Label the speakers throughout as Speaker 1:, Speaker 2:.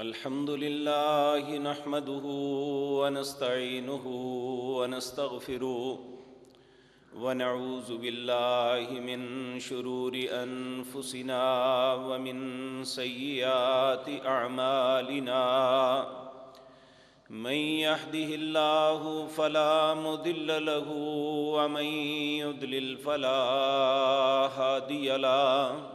Speaker 1: الحمد لله نحمده ونستعينه ونستغفره ونعوذ بالله من شرور أنفسنا ومن سيئات أعمالنا من يهده الله فلا مضل له ومن يضلل فلا هادي له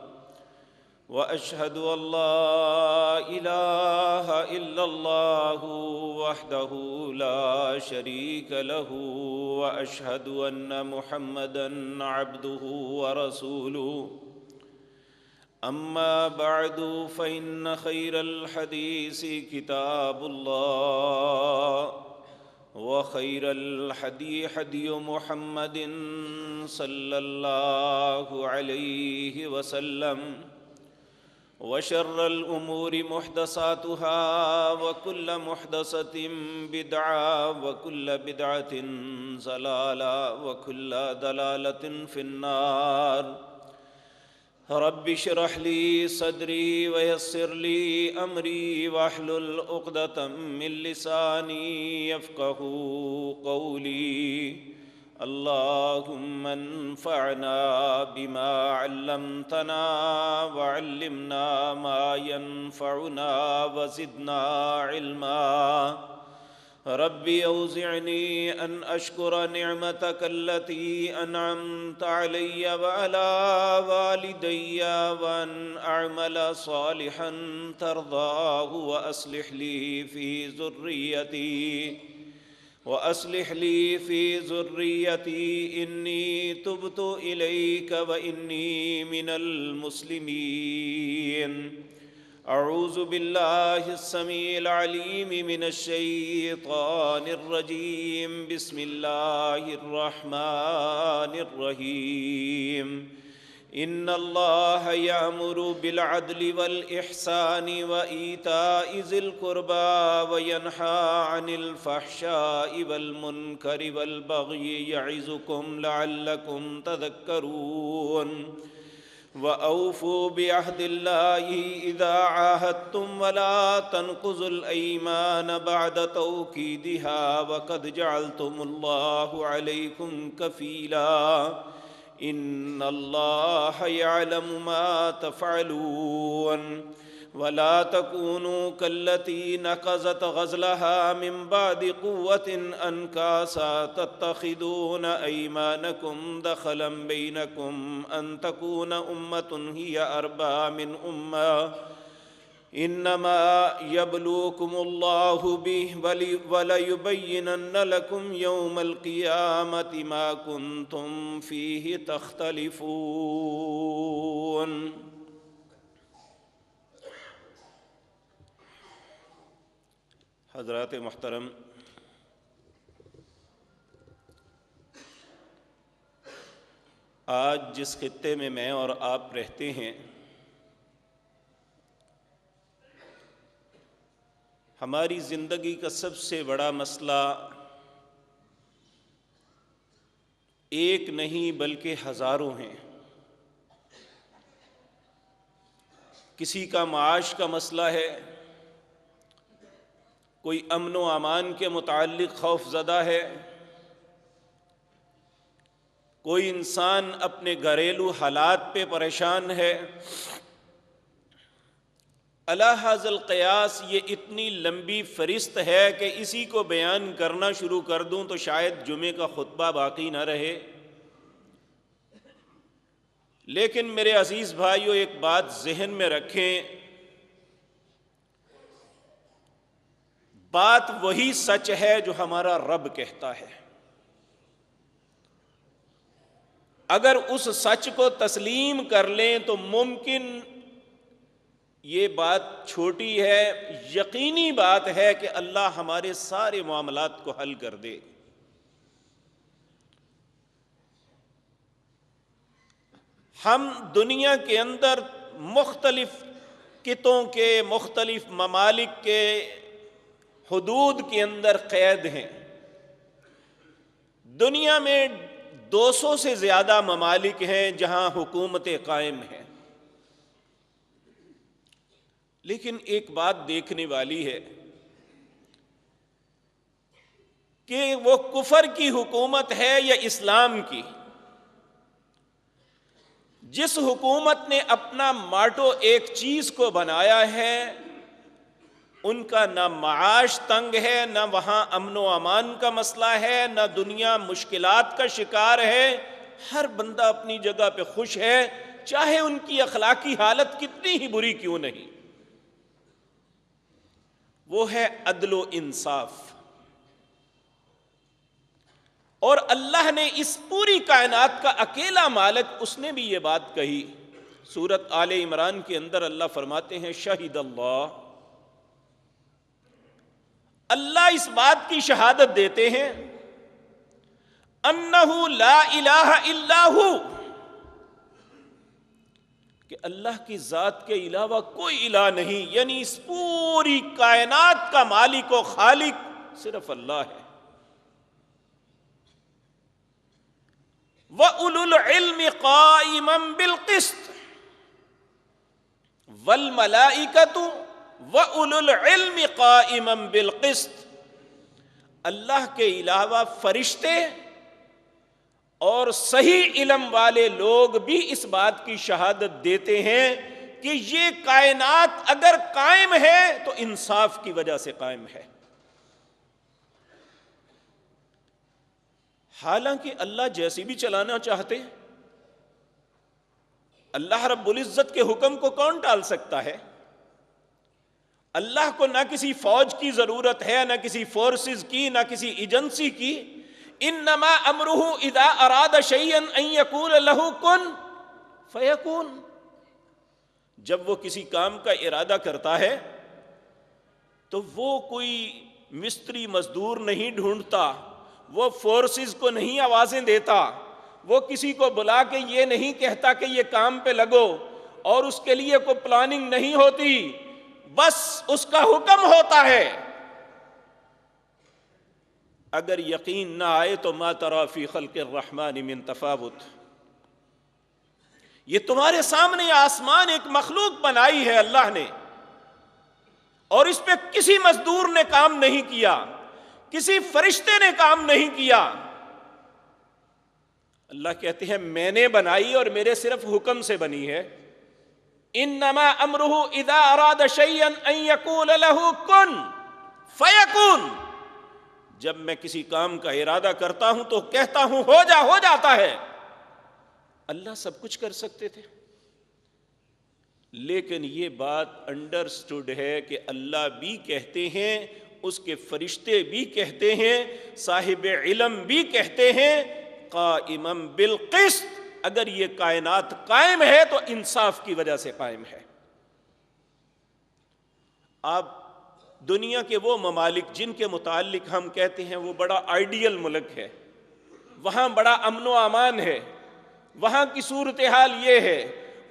Speaker 1: وأشهد أن لا إله إلا الله وحده لا شريك له وأشهد أن محمدًا عبده ورسوله أما بعد فإن خير الحديث كتاب الله وخير الهدي هدي محمد صلى الله عليه وسلم وشر الأمور محدثاتها وكل محدثة بدعة وكل بدعة ضلالة وكل ضلالة في النار رب اشرح لي صدري ويسر لي أمري واحلل عقدة من لساني يفقهوا قولي اللهم انفعنا بما علمتنا وعلمنا ما ينفعنا وزدنا علما رب أوزعني أن أشكر نعمتك التي أنعمت علي وعلى والدي وأن أعمل صالحا ترضاه وأصلح لي في ذريتي إني تبت إليك وإني من المسلمين أعوذ بالله السميع العليم من الشيطان الرجيم بسم الله الرحمن الرحيم إن الله يأمر بالعدل والإحسان وإيتاء ذي القربى وينهى عن الفحشاء والمنكر والبغي يعظكم لعلكم تذكرون وأوفوا بعهد الله إذا عاهدتم ولا تنقضوا الأيمان بعد توكيدها وقد جعلتم الله عليكم كفيلا إن الله يعلم ما تفعلون ولا تكونوا كالتي نقضت غزلها من بعد قوة أنكاسا تتخذون أيمانكم دخلا بينكم أن تكون أمة هي أربى من أمة إنما يبلوكم الله به وليبينن لكم يوم القيامة ما كنتم فيه تختلفون حضرات محترم، آج جس خطے میں میں اور آپ رہتے ہیں، ہماری زندگی کا سب سے بڑا مسئلہ ایک نہیں بلکہ ہزاروں ہیں۔ کسی کا معاش کا مسئلہ ہے، کوئی امن و امان کے متعلق خوف زدہ ہے، کوئی انسان اپنے گھریلو حالات پہ پریشان ہے۔ علی ھذا القیاس یہ اتنی لمبی فہرست ہے کہ اسی کو بیان کرنا شروع کر دوں تو شاید جمعے کا خطبہ باقی نہ رہے۔ لیکن میرے عزیز بھائیو، ایک بات ذہن میں رکھیں، بات وہی سچ ہے جو ہمارا رب کہتا ہے۔ اگر اس سچ کو تسلیم کر لیں تو ممکن یہ بات چھوٹی ہے، یقینی بات ہے کہ اللہ ہمارے سارے معاملات کو حل کر دے۔ ہم دنیا کے اندر مختلف خطوں کے، مختلف ممالک کے حدود کے اندر قید ہیں۔ دنیا میں 200 سے زیادہ ممالک ہیں جہاں حکومتیں قائم ہیں۔ لیکن ایک بات دیکھنے والی ہے کہ وہ کفر کی حکومت ہے یا اسلام کی. جس حکومت نے اپنا ماٹو ایک چیز کو بنایا ہے، ان کا نہ معاش تنگ ہے، نہ وہاں امن و امان کا مسئلہ ہے، نہ دنیا مشکلات کا شکار ہے. ہر بندہ اپنی جگہ پہ خوش ہے، چاہے ان کی اخلاقی حالت کتنی ہی بری کیوں نہیں. وہ ہے عدل و انصاف. اور اللہ نے اس پوری کائنات کا اکیلا مالک، اس نے بھی یہ بات کہی. سورۃ آل عمران کے اندر اللہ فرماتے ہیں شہید اللہ، اللہ اس بات کی شہادت دیتے ہیں انہ لا الہ الا ہو، کہ اللہ کی ذات کے علاوہ کوئی الہ نہیں، یعنی اس پوری کائنات کا مالک و خالق صرف اللہ ہے. وَأُولُو الْعِلْمِ قَائِمًا بِالْقِسْطِ وَالْمَلَائِكَةُ وَأُولُو الْعِلْمِ قَائِمًا بِالْقِسْطِ. اللہ کے علاوہ فرشتے اور صحیح علم والے لوگ بھی اس بات کی شہادت دیتے ہیں کہ یہ کائنات اگر قائم ہے تو انصاف کی وجہ سے قائم ہے. حالانکہ اللہ جیسی بھی چلانا چاہتے، اللہ رب العزت کے حکم کو کون ٹال سکتا ہے؟ اللہ کو نہ کسی فوج کی ضرورت ہے، نہ کسی فورسز کی، نہ کسی ایجنسی کی. انما امرہ اذا اراد شیئا ان یقول لہ کن فیکون. جب وہ کسی کام کا ارادہ کرتا ہے تو وہ کوئی مستری مزدور نہیں ڈھونڈتا، وہ فورسز کو نہیں آوازیں دیتا، وہ کسی کو بلا کے یہ نہیں کہتا کہ یہ کام پہ لگو، اور اس کے لیے کوئی پلاننگ نہیں ہوتی، بس اس کا حکم ہوتا ہے. اگر یقین نہ آئے تو ما تری فی خلق الرحمن من تفاوت. یہ تمہارے سامنے آسمان ایک مخلوق بنائی ہے اللہ نے، اور اس پہ کسی مزدور نے کام نہیں کیا، کسی فرشتے نے کام نہیں کیا. اللہ کہتے ہیں میں نے بنائی اور میرے صرف حکم سے بنی ہے. انما امرہ اذا اراد شیئا ان یقول لہ کن فیکون. جب میں کسی کام کا ارادہ کرتا ہوں تو کہتا ہوں ہو جاتا ہے. اللہ سب کچھ کر سکتے تھے، لیکن یہ بات انڈرسٹوڈ ہے کہ اللہ بھی کہتے ہیں، اس کے فرشتے بھی کہتے ہیں، صاحب علم بھی کہتے ہیں قائما بالقسط. اگر یہ کائنات قائم ہے تو انصاف کی وجہ سے قائم ہے. آپ دنیا کے وہ ممالک جن کے متعلق ہم کہتے ہیں وہ بڑا آئیڈیل ملک ہے، وہاں بڑا امن و امان ہے، وہاں کی صورتحال یہ ہے،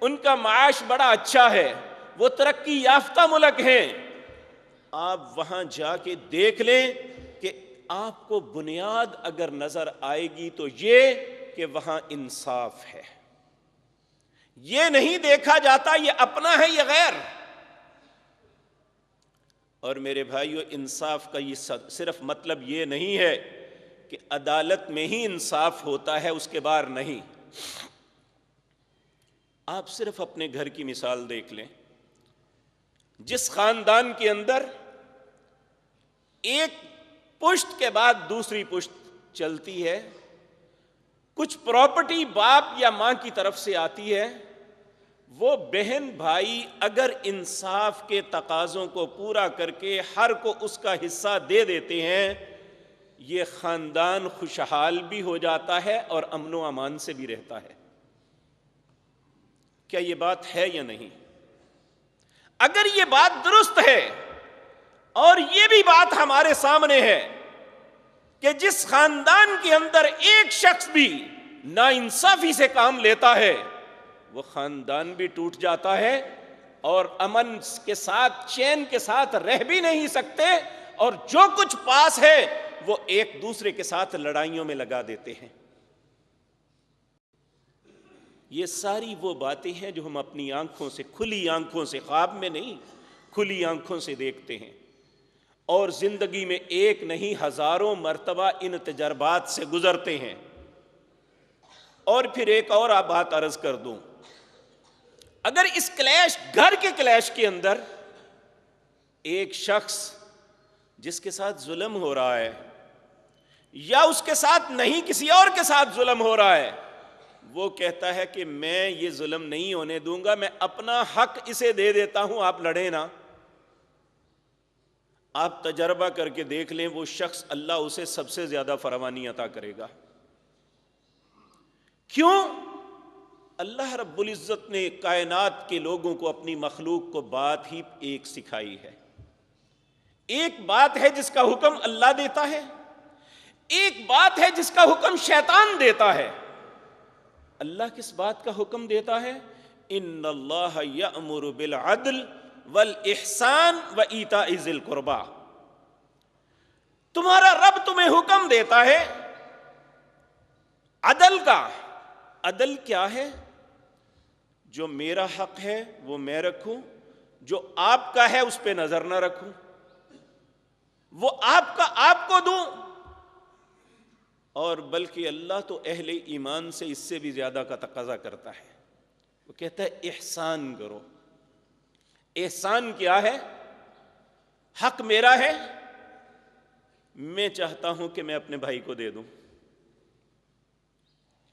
Speaker 1: ان کا معاش بڑا اچھا ہے، وہ ترقی یافتہ ملک ہیں، آپ وہاں جا کے دیکھ لیں کہ آپ کو بنیاد اگر نظر آئے گی تو یہ کہ وہاں انصاف ہے. یہ نہیں دیکھا جاتا یہ اپنا ہے یہ غیر. اور میرے بھائیو، انصاف کا یہ صرف مطلب یہ نہیں ہے کہ عدالت میں ہی انصاف ہوتا ہے، اس کے باہر نہیں. آپ صرف اپنے گھر کی مثال دیکھ لیں. جس خاندان کے اندر ایک پشت کے بعد دوسری پشت چلتی ہے، کچھ پراپرٹی باپ یا ماں کی طرف سے آتی ہے، وہ بہن بھائی اگر انصاف کے تقاضوں کو پورا کر کے ہر کو اس کا حصہ دے دیتے ہیں، یہ خاندان خوشحال بھی ہو جاتا ہے اور امن و امان سے بھی رہتا ہے. کیا یہ بات ہے یا نہیں؟ اگر یہ بات درست ہے اور یہ بھی بات ہمارے سامنے ہے کہ جس خاندان کے اندر ایک شخص بھی ناانصافی سے کام لیتا ہے وہ خاندان بھی ٹوٹ جاتا ہے، اور امن کے ساتھ چین کے ساتھ رہ بھی نہیں سکتے، اور جو کچھ پاس ہے وہ ایک دوسرے کے ساتھ لڑائیوں میں لگا دیتے ہیں. یہ ساری وہ باتیں ہیں جو ہم اپنی آنکھوں سے، کھلی آنکھوں سے، خواب میں نہیں، کھلی آنکھوں سے دیکھتے ہیں، اور زندگی میں ایک نہیں ہزاروں مرتبہ ان تجربات سے گزرتے ہیں۔ اور پھر ایک اور بات عرض کر دوں، اگر اس کلیش، گھر کے کلیش کے اندر ایک شخص جس کے ساتھ ظلم ہو رہا ہے، یا اس کے ساتھ نہیں کسی اور کے ساتھ ظلم ہو رہا ہے، وہ کہتا ہے کہ میں یہ ظلم نہیں ہونے دوں گا، میں اپنا حق اسے دے دیتا ہوں، آپ لڑیں نا، آپ تجربہ کر کے دیکھ لیں، وہ شخص اللہ اسے سب سے زیادہ فراوانی عطا کرے گا۔ کیوں؟ اللہ رب العزت نے کائنات کے لوگوں کو، اپنی مخلوق کو بات ہی ایک سکھائی ہے۔ ایک بات ہے جس کا حکم اللہ دیتا ہے، ایک بات ہے جس کا حکم شیطان دیتا ہے۔ اللہ کس بات کا حکم دیتا ہے؟ ان اللہ یأمر بالعدل والاحسان وایتاء ذی القربی۔ تمہارا رب تمہیں حکم دیتا ہے عدل کا۔ عدل کیا ہے؟ جو میرا حق ہے وہ میں رکھوں، جو آپ کا ہے اس پہ نظر نہ رکھوں، وہ آپ کا آپ کو دوں۔ اور بلکہ اللہ تو اہل ایمان سے اس سے بھی زیادہ کا تقاضا کرتا ہے، وہ کہتا ہے احسان کرو۔ احسان کیا ہے؟ حق میرا ہے، میں چاہتا ہوں کہ میں اپنے بھائی کو دے دوں،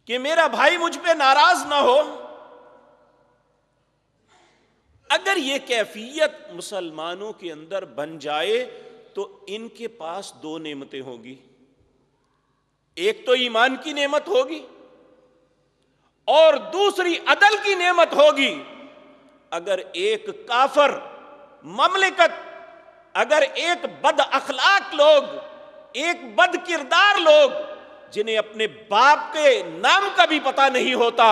Speaker 1: کہ میرا بھائی مجھ پہ ناراض نہ ہو۔ اگر یہ کیفیت مسلمانوں کے اندر بن جائے تو ان کے پاس دو نعمتیں ہوگی، ایک تو ایمان کی نعمت ہوگی اور دوسری عدل کی نعمت ہوگی۔ اگر ایک کافر مملکت، اگر ایک بد اخلاق لوگ، ایک بد کردار لوگ جنہیں اپنے باپ کے نام کا بھی پتہ نہیں ہوتا،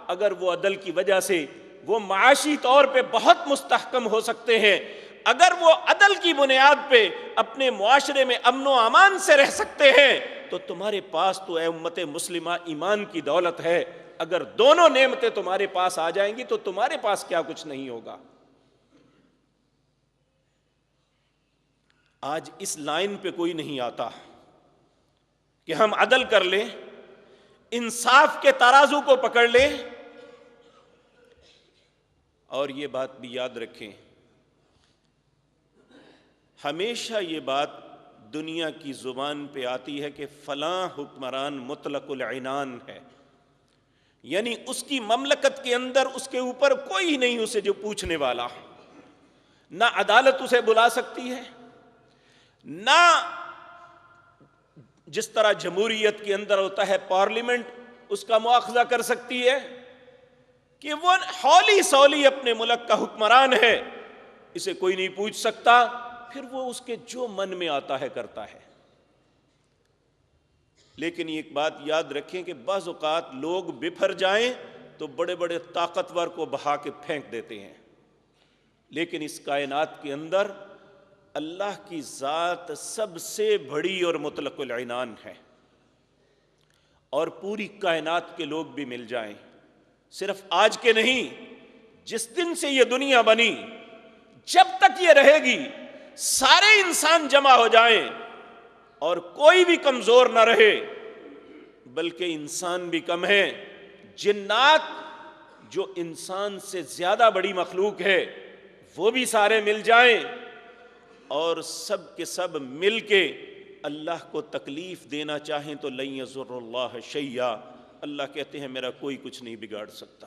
Speaker 1: اگر وہ عدل کی وجہ سے وہ معاشی طور پہ بہت مستحکم ہو سکتے ہیں، اگر وہ عدل کی بنیاد پہ اپنے معاشرے میں امن و امان سے رہ سکتے ہیں، تو تمہارے پاس تو اے امت مسلمہ ایمان کی دولت ہے۔ اگر دونوں نعمتیں تمہارے پاس آ جائیں گی تو تمہارے پاس کیا کچھ نہیں ہوگا۔ آج اس لائن پہ کوئی نہیں آتا کہ ہم عدل کر لیں، انصاف کے ترازو کو پکڑ لیں۔ اور یہ بات بھی یاد رکھیں، ہمیشہ یہ بات دنیا کی زبان پہ آتی ہے کہ فلاں حکمران مطلق العنان ہے، یعنی اس کی مملکت کے اندر اس کے اوپر کوئی نہیں اسے جو پوچھنے والا، نہ عدالت اسے بلا سکتی ہے، نہ جس طرح جمہوریت کے اندر ہوتا ہے پارلیمنٹ اس کا مواخذہ کر سکتی ہے کہ وہ ہولی سولی اپنے ملک کا حکمران ہے، اسے کوئی نہیں پوچھ سکتا، پھر وہ اس کے جو من میں آتا ہے کرتا ہے۔ لیکن ایک بات یاد رکھیں کہ بعض اوقات لوگ بپھر جائیں تو بڑے بڑے طاقتور کو بہا کے پھینک دیتے ہیں، لیکن اس کائنات کے اندر اللہ کی ذات سب سے بڑی اور مطلق العنان ہے، اور پوری کائنات کے لوگ بھی مل جائیں، صرف آج کے نہیں، جس دن سے یہ دنیا بنی جب تک یہ رہے گی، سارے انسان جمع ہو جائیں اور کوئی بھی کمزور نہ رہے، بلکہ انسان بھی کم ہے، جنات جو انسان سے زیادہ بڑی مخلوق ہے وہ بھی سارے مل جائیں اور سب کے سب مل کے اللہ کو تکلیف دینا چاہیں تو لن یضر اللہ شیئا، اللہ کہتے ہیں میرا کوئی کچھ نہیں بگاڑ سکتا۔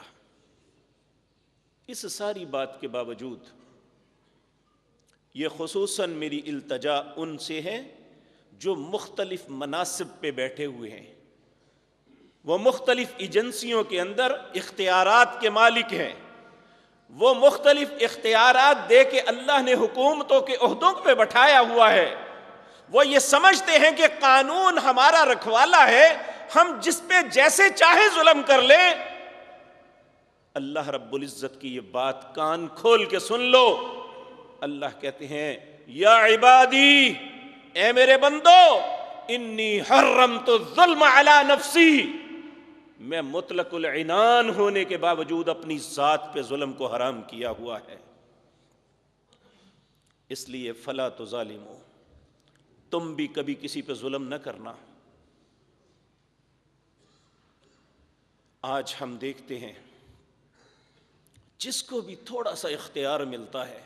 Speaker 1: اس ساری بات کے باوجود یہ خصوصاً میری التجا ان سے ہے جو مختلف مناصب پہ بیٹھے ہوئے ہیں، وہ مختلف ایجنسیوں کے اندر اختیارات کے مالک ہیں، وہ مختلف اختیارات دے کے اللہ نے حکومتوں کے عہدوں پہ بٹھایا ہوا ہے، وہ یہ سمجھتے ہیں کہ قانون ہمارا رکھوالا ہے، ہم جس پہ جیسے چاہے ظلم کر لیں۔ اللہ رب العزت کی یہ بات کان کھول کے سن لو، اللہ کہتے ہیں یا عبادی، اے میرے بندو، انی حرمت الظلم علی نفسی، میں مطلق العنان ہونے کے باوجود اپنی ذات پہ ظلم کو حرام کیا ہوا ہے۔ اس لیے فلا تظالموا، تم بھی کبھی کسی پہ ظلم نہ کرنا۔ آج ہم دیکھتے ہیں جس کو بھی تھوڑا سا اختیار ملتا ہے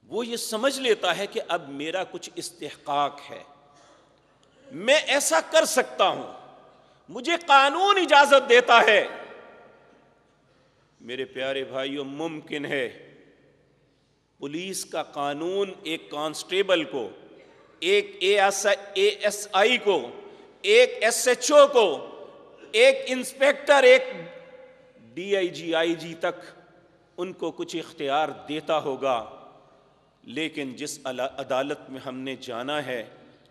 Speaker 1: وہ یہ سمجھ لیتا ہے کہ اب میرا کچھ استحقاق ہے، میں ایسا کر سکتا ہوں، مجھے قانون اجازت دیتا ہے۔ میرے پیارے بھائیوں، ممکن ہے پولیس کا قانون ایک کانسٹیبل کو، ایک اے ایس آئی کو، ایک ایس ایچ او کو، ایک انسپیکٹر، ایک ڈی آئی جی، آئی جی تک ان کو کچھ اختیار دیتا ہوگا، لیکن جس عدالت میں ہم نے جانا ہے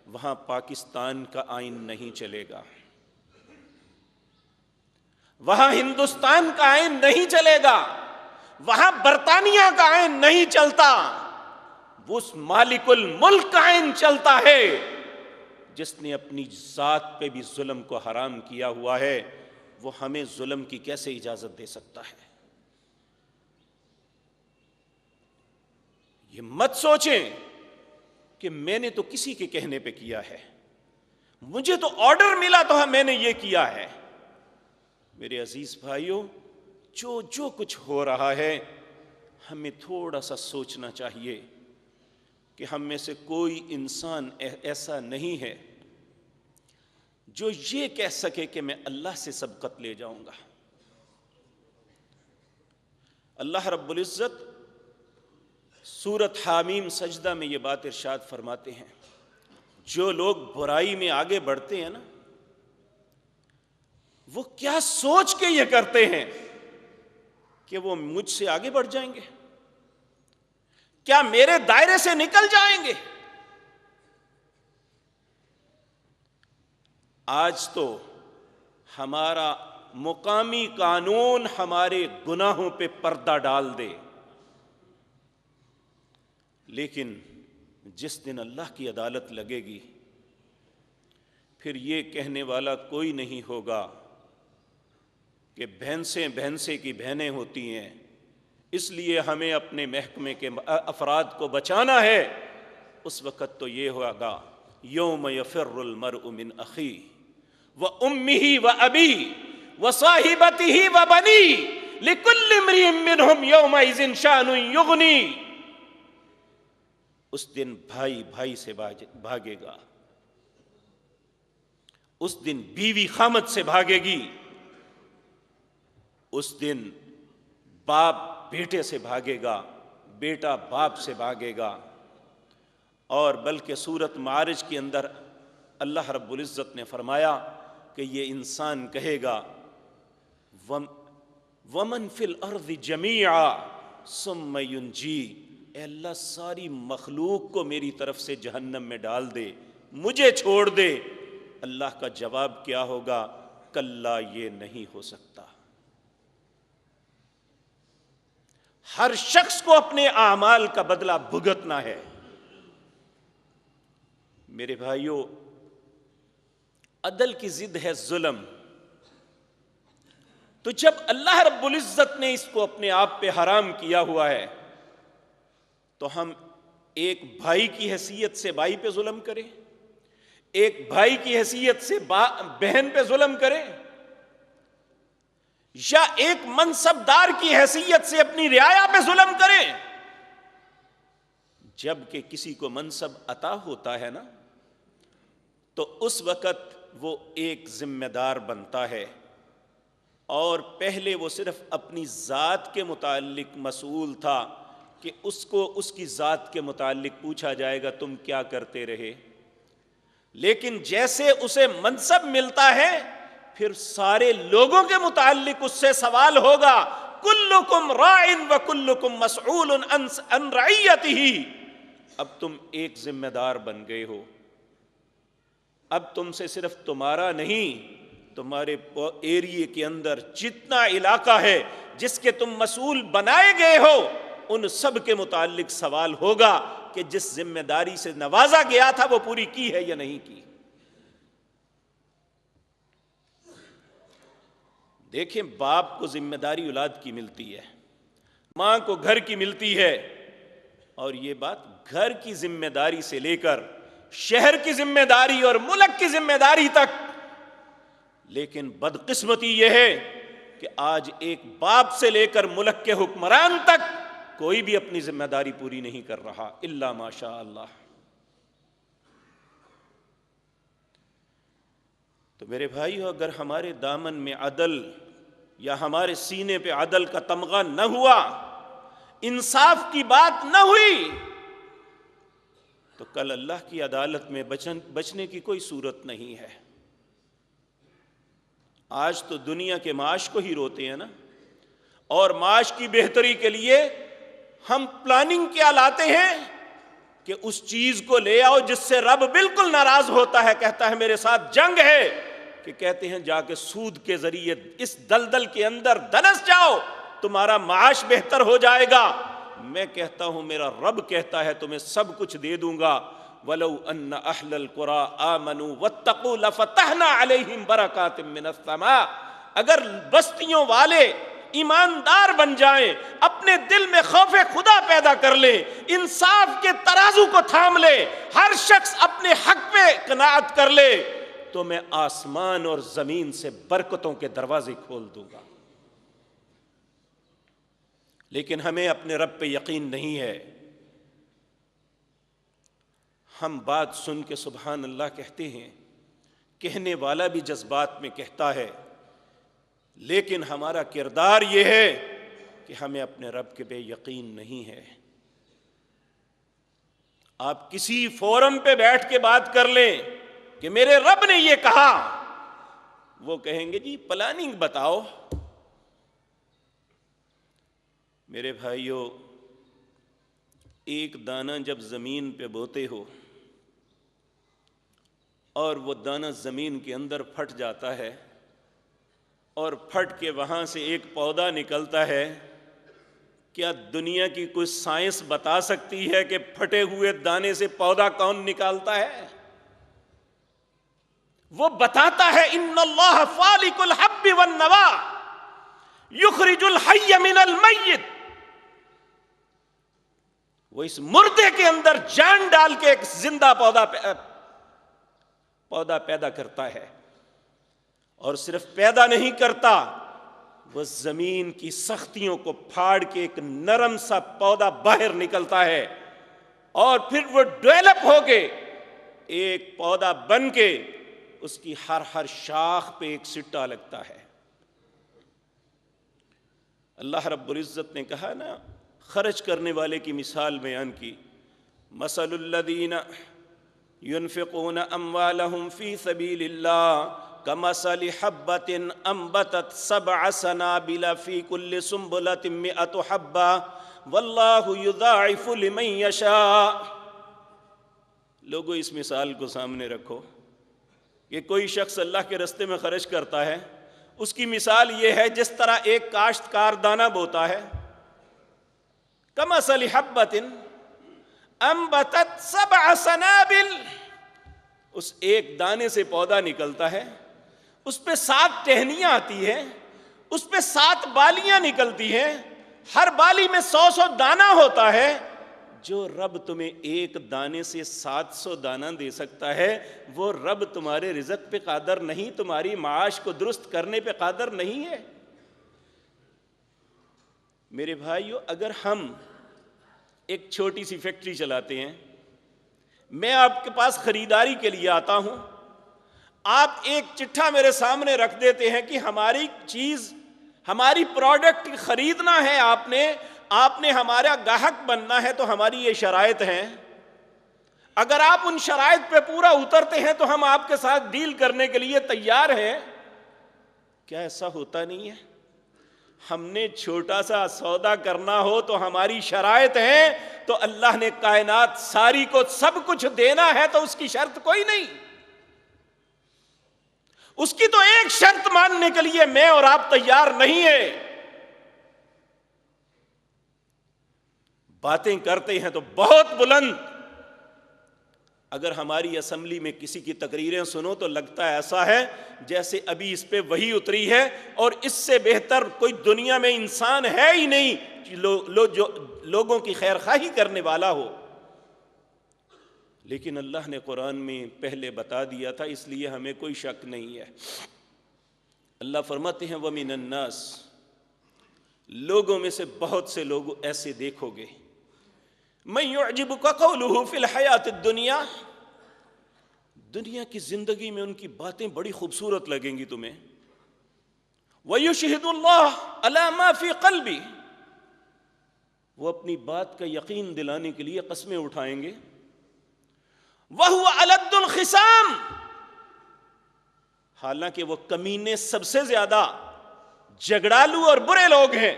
Speaker 1: وہاں پاکستان کا آئین نہیں چلے گا، وہاں ہندوستان کا آئین نہیں چلے گا، وہاں برطانیہ کا آئین نہیں چلتا، اس مالک الملک کا آئین چلتا ہے جس نے اپنی ذات پہ بھی ظلم کو حرام کیا ہوا ہے۔ وہ ہمیں ظلم کی کیسے اجازت دے سکتا ہے؟ یہ مت سوچیں کہ میں نے تو کسی کے کہنے پہ کیا ہے، مجھے تو آرڈر ملا تو میں نے یہ کیا ہے۔ میرے عزیز بھائیوں، جو کچھ ہو رہا ہے ہمیں تھوڑا سا سوچنا چاہیے کہ ہم میں سے کوئی انسان ایسا نہیں ہے جو یہ کہہ سکے کہ میں اللہ سے سبقت لے جاؤں گا۔ اللہ رب العزت سورۃ حامیم سجدہ میں یہ بات ارشاد فرماتے ہیں، جو لوگ برائی میں آگے بڑھتے ہیں نا، وہ کیا سوچ کے یہ کرتے ہیں کہ وہ مجھ سے آگے بڑھ جائیں گے، کیا میرے دائرے سے نکل جائیں گے؟ آج تو ہمارا مقامی قانون ہمارے گناہوں پہ پردہ ڈال دے، لیکن جس دن اللہ کی عدالت لگے گی پھر یہ کہنے والا کوئی نہیں ہوگا کہ بھینسیں کی بہنیں ہوتی ہیں، اس لیے ہمیں اپنے محکمے کے افراد کو بچانا ہے۔ اس وقت تو یہ ہوگا، یوم یفر المرء من اخیہ وامہ وابیہ وصاحبتہ وبنیہ لکل امرئ منہم یومئذ شأن یغنیہ۔ اس دن بھائی بھائی سے بھاگے گا، اس دن بیوی خامد سے بھاگے گی، اس دن باپ بیٹے سے بھاگے گا، بیٹا باپ سے بھاگے گا۔ اور بلکہ سورۃ معارج کے اندر اللہ رب العزت نے فرمایا کہ یہ انسان کہے گا وَمَن فِي الْأَرْضِ جَمِيعًا ثُمَّ يُنْجِي، اے اللہ ساری مخلوق کو میری طرف سے جہنم میں ڈال دے، مجھے چھوڑ دے۔ اللہ کا جواب کیا ہوگا؟ کلا، یہ نہیں ہو سکتا۔ ہر شخص کو اپنے اعمال کا بدلہ بھگتنا ہے۔ میرے بھائیوں، عدل کی ضد ہے ظلم، تو جب اللہ رب العزت نے اس کو اپنے آپ پہ حرام کیا ہوا ہے تو ہم ایک بھائی کی حیثیت سے بھائی پہ ظلم کریں، ایک بھائی کی حیثیت سے بہن پہ ظلم کریں، یا ایک منصب دار کی حیثیت سے اپنی رعایا پہ ظلم کریں؟ جب کہ کسی کو منصب عطا ہوتا ہے نا تو اس وقت وہ ایک ذمہ دار بنتا ہے، اور پہلے وہ صرف اپنی ذات کے متعلق مسئول تھا کہ اس کو اس کی ذات کے متعلق پوچھا جائے گا تم کیا کرتے رہے، لیکن جیسے اسے منصب ملتا ہے پھر سارے لوگوں کے متعلق اس سے سوال ہوگا، کلکم راعٍ وکلکم مسئول عن رعیتہ۔ اب تم ایک ذمہ دار بن گئے ہو، اب تم سے صرف تمہارا نہیں، تمہارے ایریے کے اندر جتنا علاقہ ہے جس کے تم مسئول بنائے گئے ہو ان سب کے متعلق سوال ہوگا کہ جس ذمہ داری سے نوازا گیا تھا وہ پوری کی ہے یا نہیں کی۔ دیکھیں، باپ کو ذمہ داری اولاد کی ملتی ہے، ماں کو گھر کی ملتی ہے، اور یہ بات گھر کی ذمہ داری سے لے کر شہر کی ذمہ داری اور ملک کی ذمہ داری تک. لیکن بدقسمتی یہ ہے کہ آج ایک باپ سے لے کر ملک کے حکمران تک کوئی بھی اپنی ذمہ داری پوری نہیں کر رہا الا ماشاء اللہ. تو میرے بھائیو، اگر ہمارے دامن میں عدل یا ہمارے سینے پہ عدل کا تمغہ نہ ہوا، انصاف کی بات نہ ہوئی، تو کل اللہ کی عدالت میں بچنے کی کوئی صورت نہیں ہے. آج تو دنیا کے معاش کو ہی روتے ہیں نا، اور معاش کی بہتری کے لیے ہم پلاننگ کیا لاتے ہیں کہ اس چیز کو لے آؤ جس سے رب بالکل ناراض ہوتا ہے، کہتا ہے میرے ساتھ جنگ ہے، کہ کہتے ہیں جا کے سود کے ذریعے اس دلدل کے اندر دنس جاؤ، تمہارا معاش بہتر ہو جائے گا. میں کہتا ہوں میرا رب کہتا ہے تمہیں سب کچھ دے دوں گا. وَلَوْ أَنَّ أَهْلَ الْقُرَىٰ آمَنُوا وَاتَّقُوا لَفَتَحْنَا عَلَيْهِمْ بَرَكَاتٍ مِّنَ السَّمَاءِ. اگر بستیوں والے ایماندار بن جائیں، اپنے دل میں خوف خدا پیدا کر لیں، انصاف کے ترازو کو تھام لے، ہر شخص اپنے حق پہ قناعت کر لے، تو میں آسمان اور زمین سے برکتوں کے دروازے کھول دوں گا. لیکن ہمیں اپنے رب پہ یقین نہیں ہے. ہم بات سن کے سبحان اللہ کہتے ہیں، کہنے والا بھی جذبات میں کہتا ہے، لیکن ہمارا کردار یہ ہے کہ ہمیں اپنے رب کے بے یقین نہیں ہے. آپ کسی فورم پہ بیٹھ کے بات کر لیں کہ میرے رب نے یہ کہا، وہ کہیں گے جی پلاننگ بتاؤ. میرے بھائیو، ایک دانہ جب زمین پہ بوتے ہو اور وہ دانہ زمین کے اندر پھٹ جاتا ہے اور پھٹ کے وہاں سے ایک پودا نکلتا ہے، کیا دنیا کی کوئی سائنس بتا سکتی ہے کہ پھٹے ہوئے دانے سے پودا کون نکالتا ہے؟ وہ بتاتا ہے ان اللہ فالق الحب والنوا یخرج الحی من المیت. وہ اس مردے کے اندر جان ڈال کے ایک زندہ پودا پیدا کرتا ہے، اور صرف پیدا نہیں کرتا، وہ زمین کی سختیوں کو پھاڑ کے ایک نرم سا پودا باہر نکلتا ہے، اور پھر وہ ڈیولپ ہو کے ایک پودا بن کے اس کی ہر شاخ پہ ایک سٹا لگتا ہے. اللہ رب العزت نے کہا نا، خرچ کرنے والے کی مثال بیان کی، مثل الذین ينفقون اموالهم في سبيل الله كمثل حبة انبتت 7 سنابل في كل سنبلة 100 حبة والله يضاعف لمن يشاء. لوگوں اس مثال کو سامنے رکھو کہ کوئی شخص اللہ کے رستے میں خرچ کرتا ہے، اس کی مثال یہ ہے جس طرح ایک کاشتکار دانہ بوتا ہے. كمثل حبة انبتت 7 سنابل، اس ایک دانے سے پودا نکلتا ہے، اس پہ 7 ٹہنیاں آتی ہیں، اس پہ 7 بالیاں نکلتی ہیں، ہر بالی میں 100 دانہ ہوتا ہے. جو رب تمہیں ایک دانے سے 700 دانہ دے سکتا ہے، وہ رب تمہارے رزق پہ قادر نہیں، تمہاری معاش کو درست کرنے پہ قادر نہیں ہے؟ میرے بھائیو، اگر ہم ایک چھوٹی سی فیکٹری چلاتے ہیں، میں آپ کے پاس خریداری کے لیے آتا ہوں، آپ ایک چٹھا میرے سامنے رکھ دیتے ہیں کہ ہماری چیز، ہماری پروڈکٹ خریدنا ہے، آپ نے ہمارا گاہک بننا ہے، تو ہماری یہ شرائط ہیں. اگر آپ ان شرائط پہ پورا اترتے ہیں تو ہم آپ کے ساتھ ڈیل کرنے کے لیے تیار ہیں. کیا ایسا ہوتا نہیں ہے؟ ہم نے چھوٹا سا سودا کرنا ہو تو ہماری شرائط ہیں، تو اللہ نے کائنات ساری کو سب کچھ دینا ہے تو اس کی شرط کوئی نہیں. اس کی تو ایک شرط ماننے کے لیے میں اور آپ تیار نہیں ہیں. باتیں کرتے ہیں تو بہت بلند، اگر ہماری اسمبلی میں کسی کی تقریریں سنو تو لگتا ہے ایسا ہے جیسے ابھی اس پہ وحی اتری ہے، اور اس سے بہتر کوئی دنیا میں انسان ہے ہی نہیں جو لوگوں کی خیر خواہی کرنے والا ہو۔ لیکن اللہ نے قرآن میں پہلے بتا دیا تھا، اس لیے ہمیں کوئی شک نہیں ہے۔ اللہ فرماتے ہیں وَمِنَ النَّاسِ، لوگوں میں سے بہت سے لوگ ایسے دیکھو گے، مَن يُعْجِبُكَ قَوْلُهُ فِي الْحَيَاةِ الدُّنْيَا، دنیا کی زندگی میں ان کی باتیں بڑی خوبصورت لگیں گی تمہیں، وَيُشْهِدُ اللَّهَ عَلَى مَا فِي قَلْبِهِ، وہ اپنی بات کا یقین دلانے کے لیے قسمیں اٹھائیں گے، وَهُوَ أَلَدُّ الْخِصَامِ، حالانکہ وہ کمینے سب سے زیادہ جھگڑالو اور برے لوگ ہیں،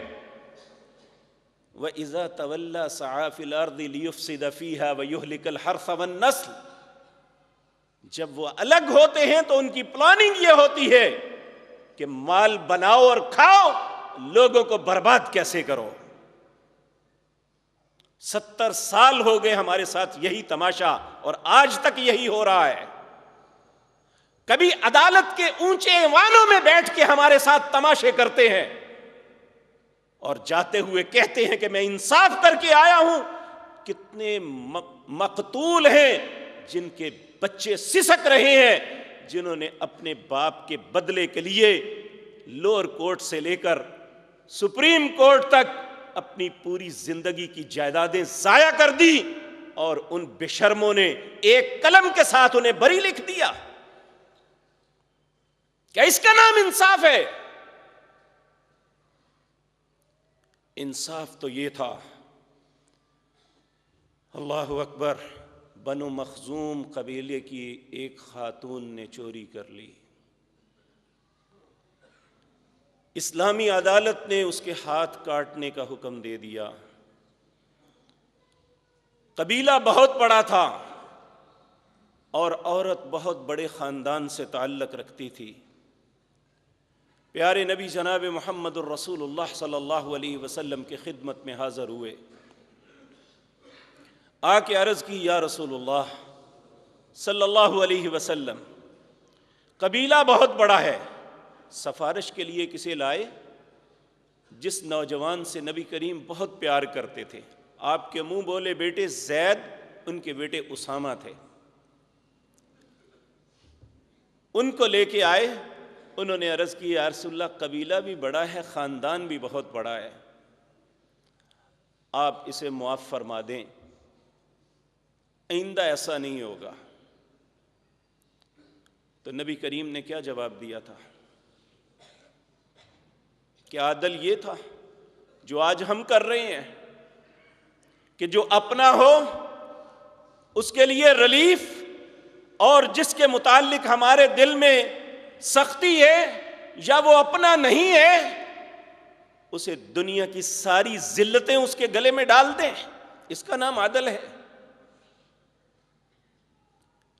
Speaker 1: وَإِذَا تَوَلَّى سَعَىٰ فِي الْأَرْضِ لِيُفْسِدَ فِيهَا وَيُهْلِكَ الْحَرْثَ وَالنَّسْلَ، جب وہ الگ ہوتے ہیں تو ان کی پلاننگ یہ ہوتی ہے کہ مال بناؤ اور کھاؤ، لوگوں کو برباد کیسے کرو۔ 70 سال ہو گئے ہمارے ساتھ یہی تماشا، اور آج تک یہی ہو رہا ہے۔ کبھی عدالت کے اونچے ایوانوں میں بیٹھ کے ہمارے ساتھ تماشے کرتے ہیں، اور جاتے ہوئے کہتے ہیں کہ میں انصاف کر کے آیا ہوں۔ کتنے مقتول ہیں جن کے بچے سسک رہے ہیں، جنہوں نے اپنے باپ کے بدلے کے لیے لوور کورٹ سے لے کر سپریم کورٹ تک اپنی پوری زندگی کی جائیدادیں ضائع کر دی، اور ان بے شرموں نے ایک قلم کے ساتھ انہیں بری لکھ دیا۔ کیا اس کا نام انصاف ہے؟ انصاف تو یہ تھا، اللہ اکبر، بنو مخزوم قبیلے کی ایک خاتون نے چوری کر لی، اسلامی عدالت نے اس کے ہاتھ کاٹنے کا حکم دے دیا۔ قبیلہ بہت بڑا تھا اور عورت بہت بڑے خاندان سے تعلق رکھتی تھی۔ پیارے نبی جناب محمد الرسول اللہ صلی اللہ علیہ وسلم کی خدمت میں حاضر ہوئے، آ کے عرض کی یا رسول اللہ صلی اللہ علیہ وسلم، قبیلہ بہت بڑا ہے، سفارش کے لیے کسے لائے؟ جس نوجوان سے نبی کریم بہت پیار کرتے تھے، آپ کے منہ بولے بیٹے زید، ان کے بیٹے اسامہ تھے، ان کو لے کے آئے۔ انہوں نے عرض کی یا رسول اللہ قبیلہ بھی بڑا ہے، خاندان بھی بہت بڑا ہے، آپ اسے معاف فرما دیں، آئندہ ایسا نہیں ہوگا۔ تو نبی کریم نے کیا جواب دیا تھا؟ کیا عدل یہ تھا جو آج ہم کر رہے ہیں کہ جو اپنا ہو اس کے لیے ریلیف، اور جس کے متعلق ہمارے دل میں سختی ہے یا وہ اپنا نہیں ہے، اسے دنیا کی ساری ذلتیں اس کے گلے میں ڈال دیں؟ اس کا نام عدل ہے؟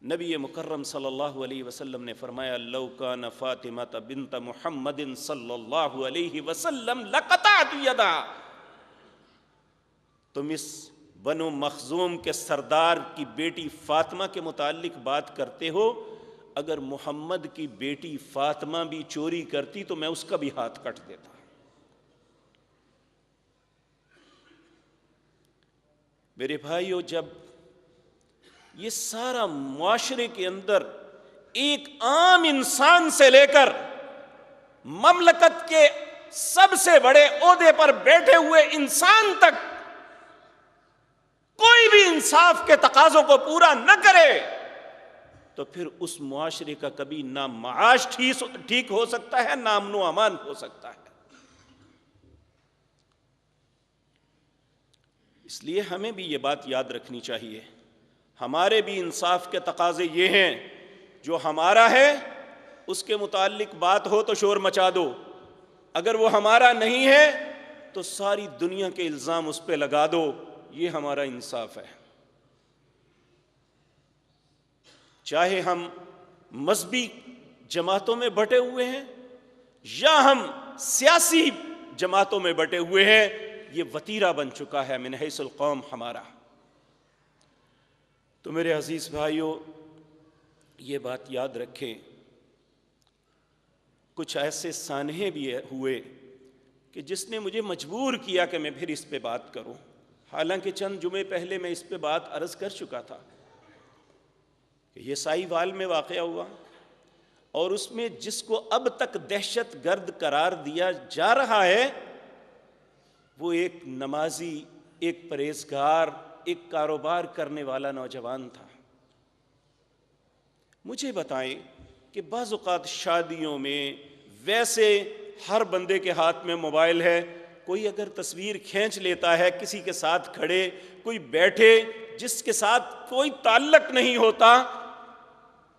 Speaker 1: نبی مکرم صلی اللہ علیہ وسلم نے فرمایا لو کان فاطمہ بنت محمد صلی اللہ علیہ وسلم لقطعت یدا، تم اس بنو مخزوم کے سردار کی بیٹی فاطمہ کے متعلق بات کرتے ہو، اگر محمد کی بیٹی فاطمہ بھی چوری کرتی تو میں اس کا بھی ہاتھ کٹ دیتا۔ میرے بھائیو، جب یہ سارا معاشرے کے اندر ایک عام انسان سے لے کر مملکت کے سب سے بڑے عہدے پر بیٹھے ہوئے انسان تک کوئی بھی انصاف کے تقاضوں کو پورا نہ کرے، تو پھر اس معاشرے کا کبھی نہ معاش ٹھیک ہو سکتا ہے، نہ امن و امان ہو سکتا ہے۔ اس لیے ہمیں بھی یہ بات یاد رکھنی چاہیے، ہمارے بھی انصاف کے تقاضے یہ ہیں، جو ہمارا ہے اس کے متعلق بات ہو تو شور مچا دو، اگر وہ ہمارا نہیں ہے تو ساری دنیا کے الزام اس پہ لگا دو، یہ ہمارا انصاف ہے۔ چاہے ہم مذہبی جماعتوں میں بٹے ہوئے ہیں یا ہم سیاسی جماعتوں میں بٹے ہوئے ہیں، یہ وتیرہ بن چکا ہے من حیث القوم ہمارا۔ تو میرے عزیز بھائیوں، یہ بات یاد رکھیں، کچھ ایسے سانحے بھی ہوئے کہ جس نے مجھے مجبور کیا کہ میں پھر اس پہ بات کروں، حالانکہ چند جمعے پہلے میں اس پہ بات عرض کر چکا تھا کہ یہ سائی وال میں واقعہ ہوا، اور اس میں جس کو اب تک دہشت گرد قرار دیا جا رہا ہے وہ ایک نمازی، ایک پرہیزگار، ایک کاروبار کرنے والا نوجوان تھا۔ مجھے بتائیں کہ بعض اوقات شادیوں میں ویسے ہر بندے کے ہاتھ میں موبائل ہے، کوئی اگر تصویر کھینچ لیتا ہے کسی کے ساتھ کھڑے، کوئی بیٹھے جس کے ساتھ کوئی تعلق نہیں ہوتا،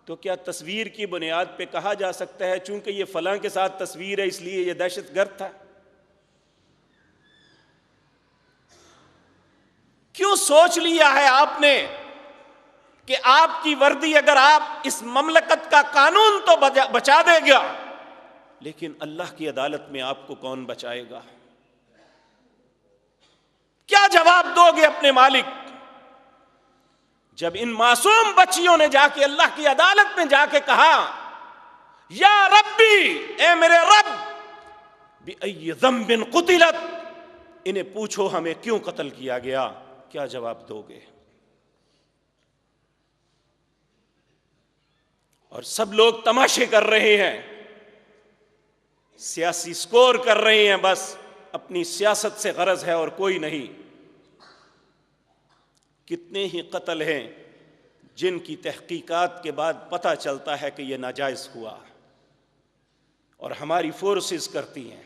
Speaker 1: تو کیا تصویر کی بنیاد پہ کہا جا سکتا ہے چونکہ یہ فلاں کے ساتھ تصویر ہے اس لیے یہ دہشت گرد تھا؟ کیوں سوچ لیا ہے آپ نے کہ آپ کی وردی اگر آپ اس مملکت کا قانون تو بچا دے گا، لیکن اللہ کی عدالت میں آپ کو کون بچائے گا؟ کیا جواب دو گے اپنے مالک جب ان معصوم بچیوں نے جا کے اللہ کی عدالت میں جا کے کہا یا ربی، اے میرے رب، بِأَيِّ ذَنبٍ قُتِلَتْ، انہیں پوچھو ہمیں کیوں قتل کیا گیا؟ کیا جواب دو گے؟ اور سب لوگ تماشے کر رہے ہیں، سیاسی سکور کر رہے ہیں، بس اپنی سیاست سے غرض ہے اور کوئی نہیں۔ کتنے ہی قتل ہیں جن کی تحقیقات کے بعد پتہ چلتا ہے کہ یہ ناجائز ہوا، اور ہماری فورسز کرتی ہیں۔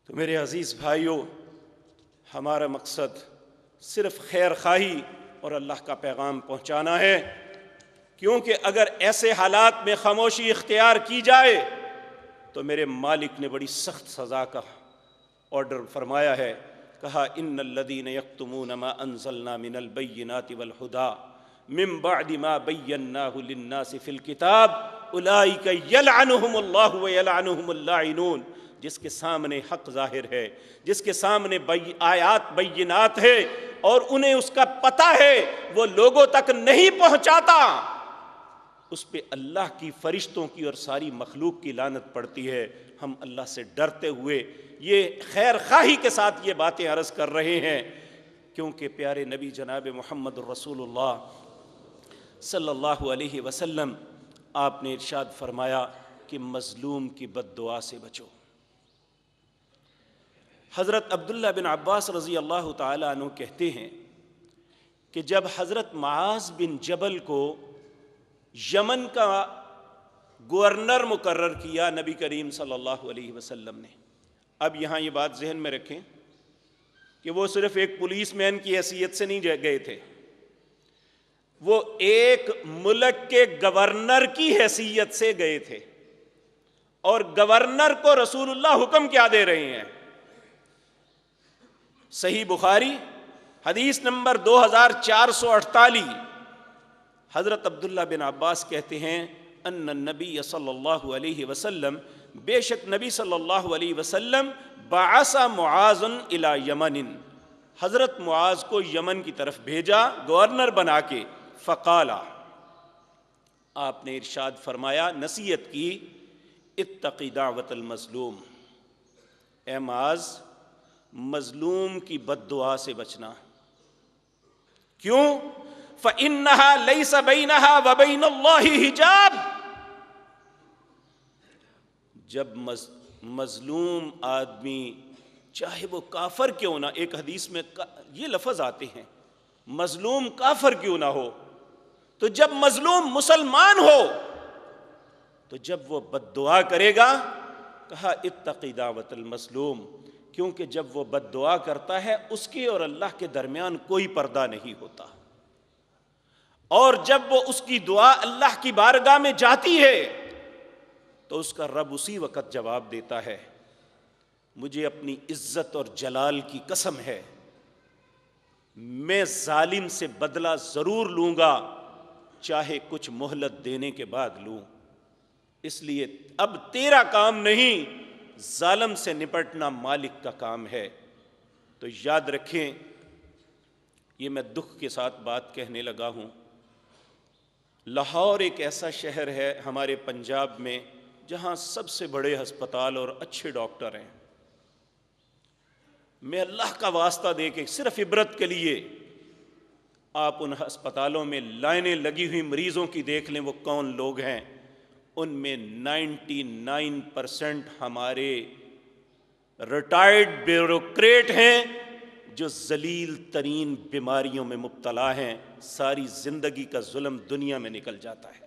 Speaker 1: تو میرے عزیز بھائیوں، ہمارا مقصد صرف خیر خواہی اور اللہ کا پیغام پہنچانا ہے، کیونکہ اگر ایسے حالات میں خاموشی اختیار کی جائے تو میرے مالک نے بڑی سخت سزا کا آرڈر فرمایا ہے، کہا ان الذین یکتمون ما انزلنا من البینات والہدی من بعد ما بیناہ للناس فی الکتاب اولئک یلعنہم اللہ ویلعنہم اللاعنون۔ جس کے سامنے حق ظاہر ہے، جس کے سامنے آیات بینات ہے اور انہیں اس کا پتہ ہے وہ لوگوں تک نہیں پہنچاتا، اس پہ اللہ کی، فرشتوں کی اور ساری مخلوق کی لعنت پڑتی ہے۔ ہم اللہ سے ڈرتے ہوئے یہ خیر خواہی کے ساتھ یہ باتیں عرض کر رہے ہیں، کیونکہ پیارے نبی جناب محمد الرسول اللہ صلی اللہ علیہ وسلم آپ نے ارشاد فرمایا کہ مظلوم کی بد دعا سے بچو۔ حضرت عبداللہ بن عباس رضی اللہ تعالیٰ عنہ کہتے ہیں کہ جب حضرت معاذ بن جبل کو یمن کا گورنر مقرر کیا نبی کریم صلی اللہ علیہ وسلم نے، اب یہاں یہ بات ذہن میں رکھیں کہ وہ صرف ایک پولیس مین کی حیثیت سے نہیں گئے تھے، وہ ایک ملک کے گورنر کی حیثیت سے گئے تھے، اور گورنر کو رسول اللہ حکم کیا دے رہے ہیں؟ صحیح بخاری حدیث نمبر 2448، حضرت عبداللہ بن عباس کہتے ہیں ان النبی صلی اللہ علیہ وسلم، بے شک نبی صلی اللہ علیہ وسلم بعث معاذ الی یمن، حضرت معاذ کو یمن کی طرف بھیجا گورنر بنا کے، فقالا، آپ نے ارشاد فرمایا، نصیحت کی، اتقی دعوت المظلوم، اے معاذ مظلوم کی بد دعا سے بچنا۔ کیوں؟ فَإِنَّهَا لَيْسَ بَيْنَهَا وَبَيْنَ اللَّهِ حِجَابٌ، جب مظلوم آدمی چاہے وہ کافر کیوں نہ، ایک حدیث میں یہ لفظ آتے ہیں مظلوم کافر کیوں نہ ہو، تو جب مظلوم مسلمان ہو تو جب وہ بد دعا کرے گا، کہا اتقی دعوت المظلوم، کیونکہ جب وہ بد دعا کرتا ہے اس کے اور اللہ کے درمیان کوئی پردہ نہیں ہوتا، اور جب وہ اس کی دعا اللہ کی بارگاہ میں جاتی ہے تو اس کا رب اسی وقت جواب دیتا ہے، مجھے اپنی عزت اور جلال کی قسم ہے، میں ظالم سے بدلہ ضرور لوں گا، چاہے کچھ مہلت دینے کے بعد لوں، اس لیے اب تیرا کام نہیں، ظالم سے نپٹنا مالک کا کام ہے۔ تو یاد رکھیں یہ میں دکھ کے ساتھ بات کہنے لگا ہوں، لاہور ایک ایسا شہر ہے ہمارے پنجاب میں جہاں سب سے بڑے ہسپتال اور اچھے ڈاکٹر ہیں۔ میں اللہ کا واسطہ دے کے صرف عبرت کے لیے آپ ان ہسپتالوں میں لائنیں لگی ہوئی مریضوں کی دیکھ لیں، وہ کون لوگ ہیں۔ ان میں 99% ہمارے ریٹائرڈ بیوروکریٹ ہیں جو ذلیل ترین بیماریوں میں مبتلا ہیں، ساری زندگی کا ظلم دنیا میں نکل جاتا ہے۔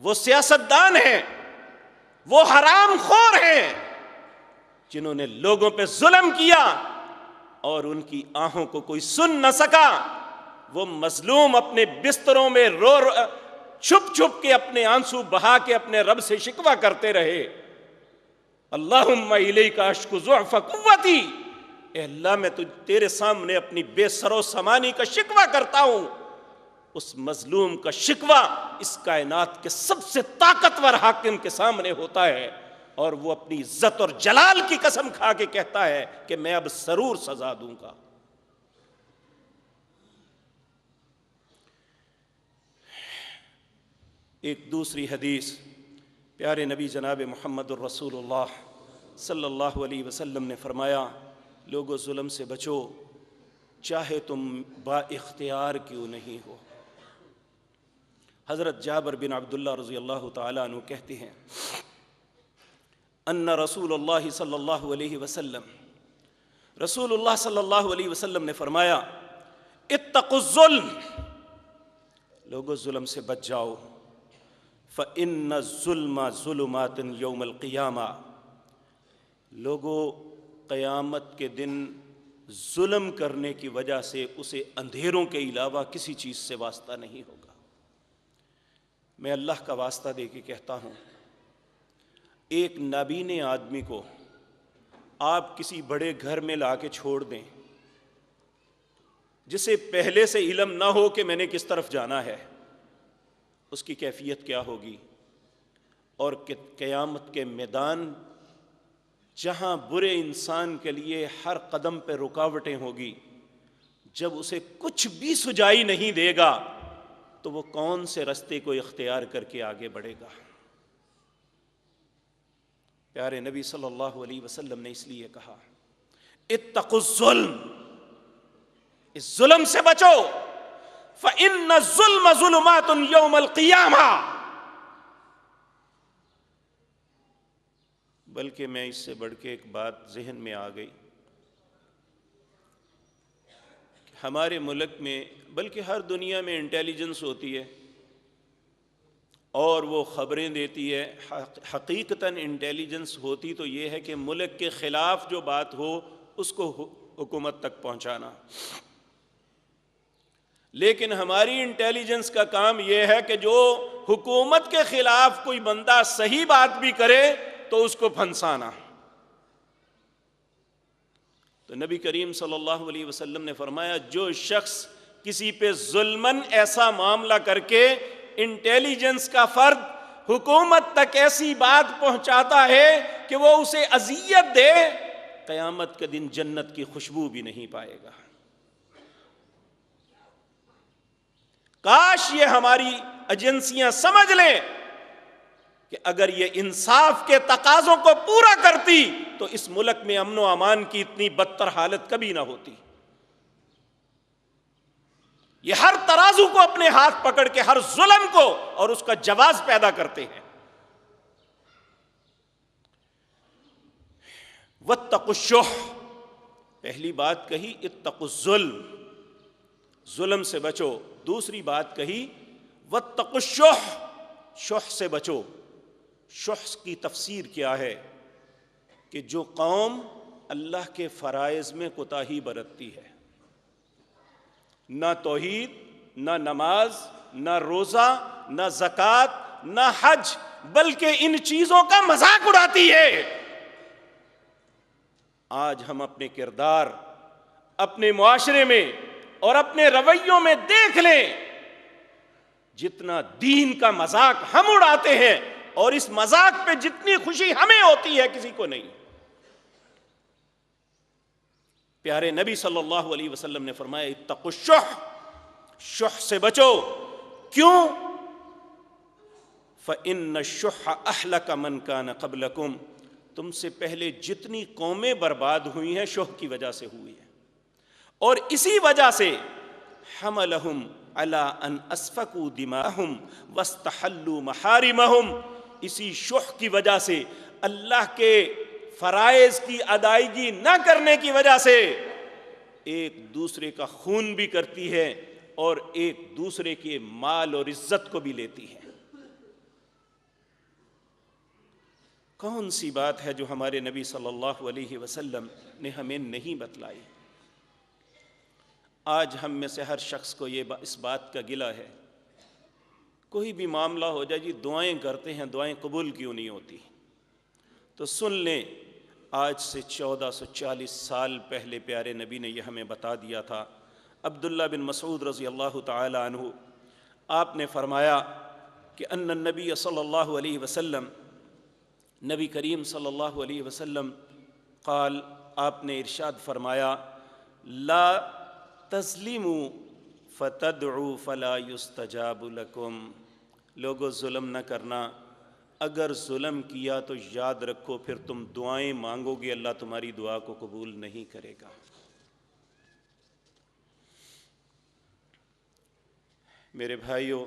Speaker 1: وہ سیاستدان ہیں، وہ حرام خور ہیں جنہوں نے لوگوں پہ ظلم کیا اور ان کی آہوں کو کوئی سن نہ سکا۔ وہ مظلوم اپنے بستروں میں چھپ چھپ کے اپنے آنسو بہا کے اپنے رب سے شکوہ کرتے رہے، اللہم الیک اشکو ضعف قوتی، اے اللہ میں تیرے سامنے اپنی بے سر و سامانی کا شکوہ کرتا ہوں۔ اس مظلوم کا شکوہ اس کائنات کے سب سے طاقتور حاکم کے سامنے ہوتا ہے، اور وہ اپنی عزت اور جلال کی قسم کھا کے کہتا ہے کہ میں اب ضرور سزا دوں گا۔ ایک دوسری حدیث پیارے نبی جناب محمد الرسول اللہ صلی اللہ علیہ وسلم نے فرمایا، لوگو ظلم سے بچو، چاہے تم با اختیار کیوں نہیں ہو۔ حضرت جابر بن عبداللہ رضی اللہ تعالیٰ عنہ کہتے ہیں، ان رسول اللہ صلی اللہ علیہ وسلم، رسول اللہ صلی اللہ علیہ وسلم نے فرمایا، اتقوا الظلم، لوگو ظلم سے بچ جاؤ، فإن الظلم ظلمات یوم القیامہ، لوگو قیامت کے دن ظلم کرنے کی وجہ سے اسے اندھیروں کے علاوہ کسی چیز سے واسطہ نہیں ہوگا۔ میں اللہ کا واسطہ دے کے کہتا ہوں، ایک نابینے آدمی کو آپ کسی بڑے گھر میں لا کے چھوڑ دیں، جسے پہلے سے علم نہ ہو کہ میں نے کس طرف جانا ہے، اس کی کیفیت کیا ہوگی؟ اور قیامت کے میدان جہاں برے انسان کے لیے ہر قدم پہ رکاوٹیں ہوگی، جب اسے کچھ بھی سجائی نہیں دے گا تو وہ کون سے رستے کو اختیار کر کے آگے بڑھے گا؟ پیارے نبی صلی اللہ علیہ وسلم نے اس لیے کہا، اتقوا الظلم، اس ظلم سے بچو، فإن الظلم ظلمات یوم القیامہ۔ بلکہ میں اس سے بڑھ کے ایک بات ذہن میں آ گئی، ہمارے ملک میں بلکہ ہر دنیا میں انٹیلیجنس ہوتی ہے اور وہ خبریں دیتی ہے۔ حقیقتاً انٹیلیجنس ہوتی تو یہ ہے کہ ملک کے خلاف جو بات ہو اس کو حکومت تک پہنچانا، لیکن ہماری انٹیلیجنس کا کام یہ ہے کہ جو حکومت کے خلاف کوئی بندہ صحیح بات بھی کرے تو اس کو پھنسانا۔ تو نبی کریم صلی اللہ علیہ وسلم نے فرمایا، جو شخص کسی پہ ظلماً ایسا معاملہ کر کے انٹیلیجنس کا فرد حکومت تک ایسی بات پہنچاتا ہے کہ وہ اسے اذیت دے، قیامت کے دن جنت کی خوشبو بھی نہیں پائے گا۔ کاش یہ ہماری ایجنسیاں سمجھ لیں کہ اگر یہ انصاف کے تقاضوں کو پورا کرتی تو اس ملک میں امن و امان کی اتنی بدتر حالت کبھی نہ ہوتی۔ یہ ہر ترازو کو اپنے ہاتھ پکڑ کے ہر ظلم کو اور اس کا جواز پیدا کرتے ہیں۔ واتقوا الشح، پہلی بات کہی اتقوا الظلم، ظلم سے بچو۔ دوسری بات کہی واتقوا الشح، شح سے بچو۔ شح کی تفسیر کیا ہے؟ کہ جو قوم اللہ کے فرائض میں کوتاہی برتتی ہے، نہ توحید، نہ نماز، نہ روزہ، نہ زکوٰۃ، نہ حج، بلکہ ان چیزوں کا مذاق اڑاتی ہے۔ آج ہم اپنے کردار، اپنے معاشرے میں اور اپنے رویوں میں دیکھ لیں، جتنا دین کا مذاق ہم اڑاتے ہیں اور اس مذاق پہ جتنی خوشی ہمیں ہوتی ہے کسی کو نہیں۔ پیارے نبی صلی اللہ علیہ وسلم نے فرمایا اتقوا الشح، شح سے بچو. کیوں؟ فإن الشح أهلك من كان قبلكم، تم سے پہلے جتنی قومیں برباد ہوئی ہیں شح کی وجہ سے ہوئی ہیں، اور اسی وجہ سے حملہم علی ان اسفکوا دماءہم واستحلوا محارمہم، اسی شح کی وجہ سے، اللہ کے فرائض کی ادائیگی نہ کرنے کی وجہ سے ایک دوسرے کا خون بھی کرتی ہے اور ایک دوسرے کے مال اور عزت کو بھی لیتی ہے. کون سی بات ہے جو ہمارے نبی صلی اللہ علیہ وسلم نے ہمیں نہیں بتلائی؟ آج ہم میں سے ہر شخص کو اس بات کا گلہ ہے، کوئی بھی معاملہ ہو جائے جی دعائیں کرتے ہیں، دعائیں قبول کیوں نہیں ہوتی؟ تو سن لیں، آج سے 1440 سال پہلے پیارے نبی نے یہ ہمیں بتا دیا تھا. عبداللہ بن مسعود رضی اللہ تعالی عنہ، آپ نے فرمایا کہ ان النبی صلی اللہ علیہ وسلم، نبی کریم صلی اللہ علیہ وسلم قال، آپ نے ارشاد فرمایا لا تظلموا فتدعوا فلا يستجاب لكم، لوگو ظلم نہ کرنا، اگر ظلم کیا تو یاد رکھو پھر تم دعائیں مانگو گے اللہ تمہاری دعا کو قبول نہیں کرے گا. میرے بھائیو،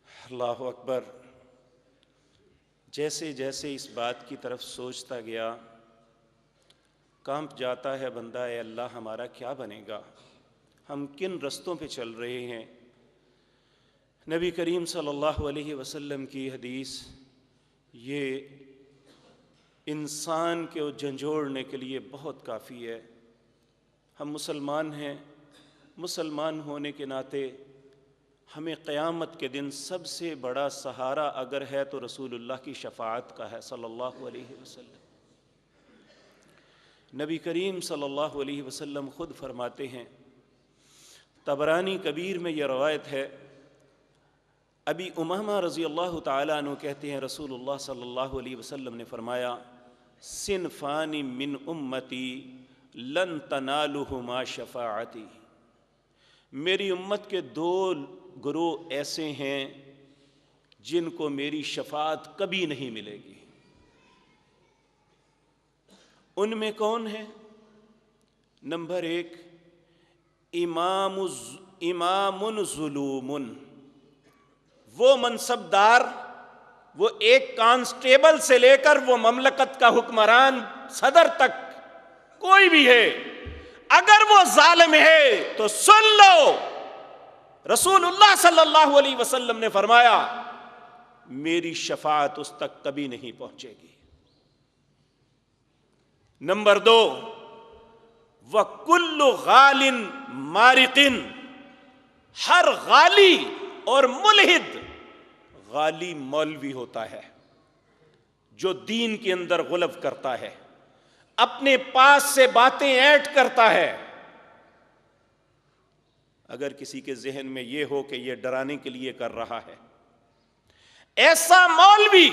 Speaker 1: اللہ اکبر، جیسے جیسے اس بات کی طرف سوچتا گیا کانپ جاتا ہے بندہ، اے اللہ ہمارا کیا بنے گا، ہم کن رستوں پہ چل رہے ہیں. نبی کریم صلی اللہ علیہ وسلم کی حدیث یہ انسان کو جھنجھوڑنے کے لیے بہت کافی ہے. ہم مسلمان ہیں، مسلمان ہونے کے ناطے ہمیں قیامت کے دن سب سے بڑا سہارا اگر ہے تو رسول اللہ کی شفاعت کا ہے صلی اللہ علیہ وسلم. نبی کریم صلی اللہ علیہ وسلم خود فرماتے ہیں، طبرانی کبیر میں یہ روایت ہے، ابی امامہ رضی اللہ تعالیٰ عنہ کہتے ہیں رسول اللہ صلی اللہ علیہ وسلم نے فرمایا صنفان من امتی لن تنالہما شفاعتی، میری امت کے دو گروہ ایسے ہیں جن کو میری شفاعت کبھی نہیں ملے گی. ان میں کون ہے؟ نمبر 1، امام ظلوم، وہ منصبدار، وہ ایک کانسٹیبل سے لے کر وہ مملکت کا حکمران صدر تک کوئی بھی ہے، اگر وہ ظالم ہے تو سن لو، رسول اللہ صلی اللہ علیہ وسلم نے فرمایا میری شفاعت اس تک کبھی نہیں پہنچے گی. نمبر 2، وَكُلُّ غَالٍ مَارِقٍ، ہر غالی اور ملحد، غالی مولوی ہوتا ہے جو دین کے اندر غلو کرتا ہے، اپنے پاس سے باتیں ایڈ کرتا ہے. اگر کسی کے ذہن میں یہ ہو کہ یہ ڈرانے کے لیے کر رہا ہے، ایسا مولوی